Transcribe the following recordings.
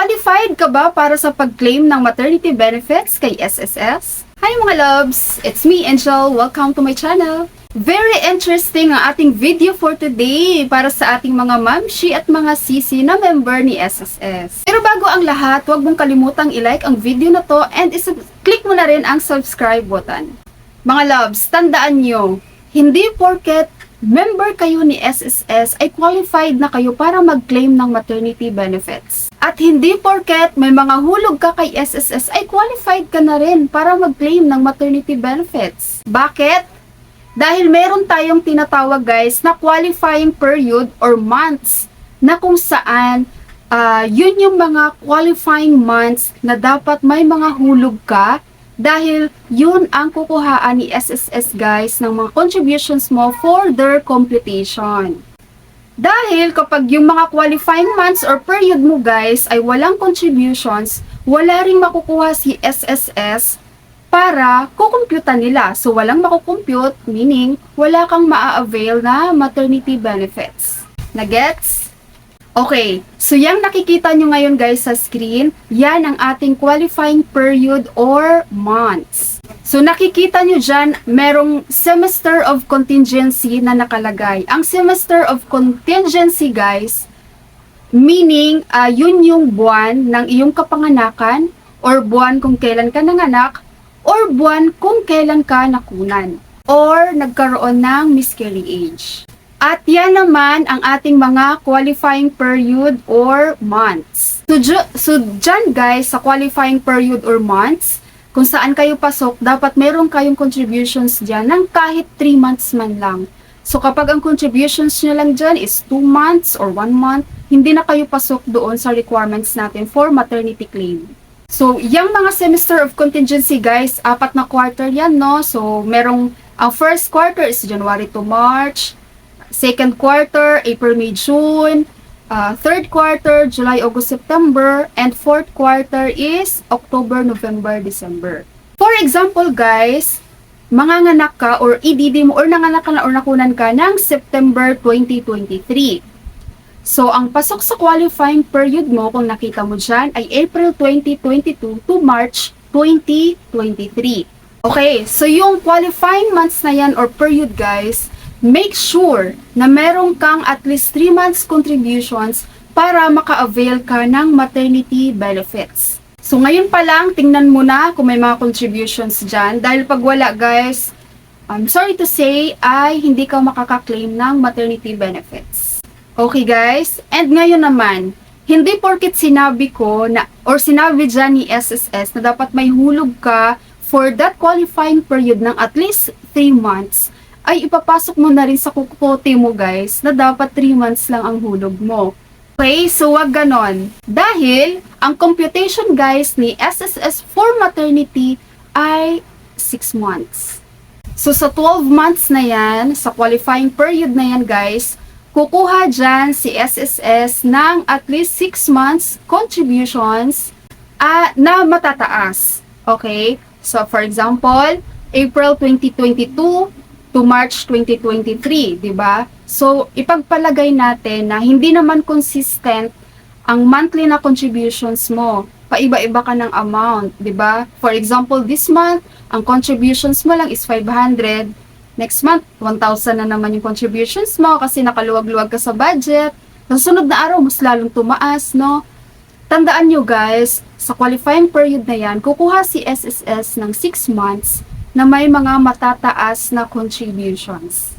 Qualified ka ba para sa pag-claim ng maternity benefits kay SSS? Hi mga loves! It's me, Angel. Welcome to my channel. Very interesting ang ating video for today para sa ating mga mamshi at mga sisi na member ni SSS. Pero bago ang lahat, huwag mong kalimutang i-like ang video na to and click mo na rin ang subscribe button. Mga loves, tandaan nyo, hindi porket member kayo ni SSS ay qualified na kayo para mag-claim ng maternity benefits. At hindi porket may mga hulog ka kay SSS ay qualified ka na rin para mag-claim ng maternity benefits. Bakit? Dahil meron tayong tinatawag guys na qualifying period or months na kung saan yun yung mga qualifying months na dapat may mga hulog ka dahil yun ang kukuhaan ni SSS guys ng mga contributions mo for their computation. Dahil kapag yung mga qualifying months or period mo guys ay walang contributions, wala ring makukuha si SSS para kukumpyutan nila. So walang makukompute, meaning wala kang maa-avail na maternity benefits. Nagets? Okay, so yung nakikita nyo ngayon guys sa screen, yan ang ating qualifying period or months. So nakikita nyo dyan, merong semester of contingency na nakalagay. Ang semester of contingency guys, meaning yun yung buwan ng iyong kapanganakan or buwan kung kailan ka nanganak or buwan kung kailan ka nakunan or nagkaroon ng miscarriage. At yan naman ang ating mga qualifying period or months. So dyan guys, sa qualifying period or months, kung saan kayo pasok, dapat meron kayong contributions dyan ng kahit 3 months man lang. So kapag ang contributions nyo lang dyan is 2 months or 1 month, hindi na kayo pasok doon sa requirements natin for maternity claim. So yung mga semester of contingency guys, 4 na quarter yan, no? So merong, ang first quarter is January to March, second quarter, April, May, June, third quarter, July, August, September, and fourth quarter is October, November, December. For example, guys, manganganak ka or ididi mo or nanganak ka na or nakunan ka ng September 2023. So, ang pasok sa qualifying period mo, kung nakita mo dyan, ay April 2022 to March 2023. Okay, so yung qualifying months na yan or period, guys, make sure na meron kang at least 3 months contributions para maka-avail ka ng maternity benefits. So ngayon pa lang, tingnan mo na kung may mga contributions dyan. Dahil pag wala guys, I'm sorry to say, ay hindi ka makaka-claim ng maternity benefits. Okay guys? And ngayon naman, hindi porket sinabi ko na, or sinabi dyan ni SSS na dapat may hulog ka for that qualifying period ng at least 3 months, ay ipapasok mo na rin sa kukote mo guys na dapat 3 months lang ang hulog mo. Okay, so wag ganon. Dahil ang computation guys ni SSS for maternity ay 6 months. So sa 12 months na yan, sa qualifying period na yan guys, kukuha dyan si SSS ng at least 6 months contributions na matataas. Okay, so for example, April 2022 to March 2023, di ba? So, ipagpalagay natin na hindi naman consistent ang monthly na contributions mo. Paiba-iba ka ng amount, di ba? For example, this month, ang contributions mo lang is 500. Next month, 1,000 na naman yung contributions mo kasi nakaluwag-luwag ka sa budget. Sa sunod na araw, mas lalong tumaas, no? Tandaan nyo guys, sa qualifying period na yan, kukuha si SSS ng 6 months na may mga matataas na contributions.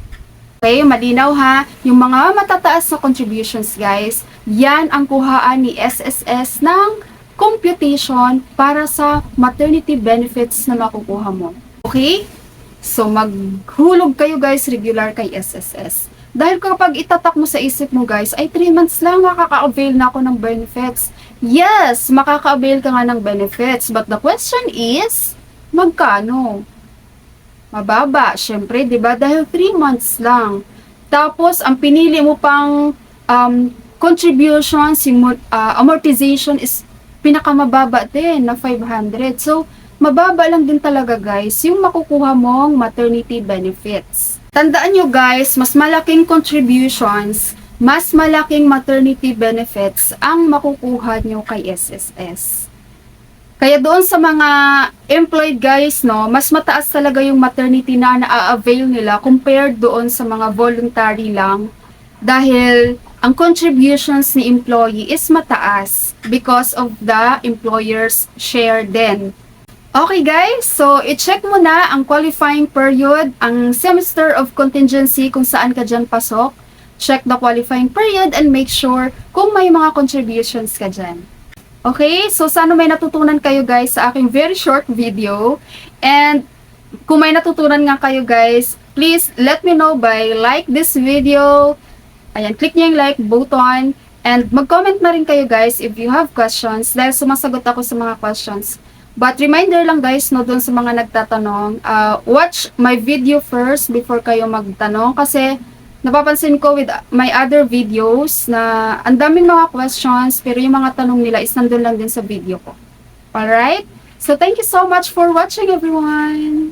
Okay, malinaw ha? Yung mga matataas na contributions guys, yan ang kuhaan ni SSS ng computation para sa maternity benefits na makukuha mo. Okay? So maghulog kayo guys regular kay SSS. Dahil kapag itatak mo sa isip mo guys, ay 3 months lang makaka-avail na ako ng benefits. Yes, makaka-avail ka nga ng benefits. But the question is, magkano? Mababa, syempre, 'di ba? Dahil 3 months lang. Tapos ang pinili mo pang contribution, amortization is pinakamababa din na 500. So, mababa lang din talaga guys yung makukuha mong maternity benefits. Tandaan nyo guys, mas malaking contributions mas malaking maternity benefits ang makukuha nyo kay SSS. Kaya doon sa mga employed guys, no, mas mataas talaga yung maternity na na-avail nila compared doon sa mga voluntary lang. Dahil ang contributions ni employee is mataas because of the employer's share din. Okay guys, so i-check mo na ang qualifying period, ang semester of contingency kung saan ka dyan pasok. Check the qualifying period and make sure kung may mga contributions ka dyan. Okay, so sana may natutunan kayo guys sa aking very short video. And kung may natutunan nga kayo guys, please let me know by like this video. Ayan, click nyo yung like button. And mag-comment na rin kayo guys if you have questions dahil sumasagot ako sa mga questions. But reminder lang guys, no, dun sa mga nagtatanong, watch my video first before kayo magtanong kasi napapansin ko with my other videos na ang daming mga questions pero yung mga tanong nila is nandun lang din sa video ko. Alright? So thank you so much for watching everyone!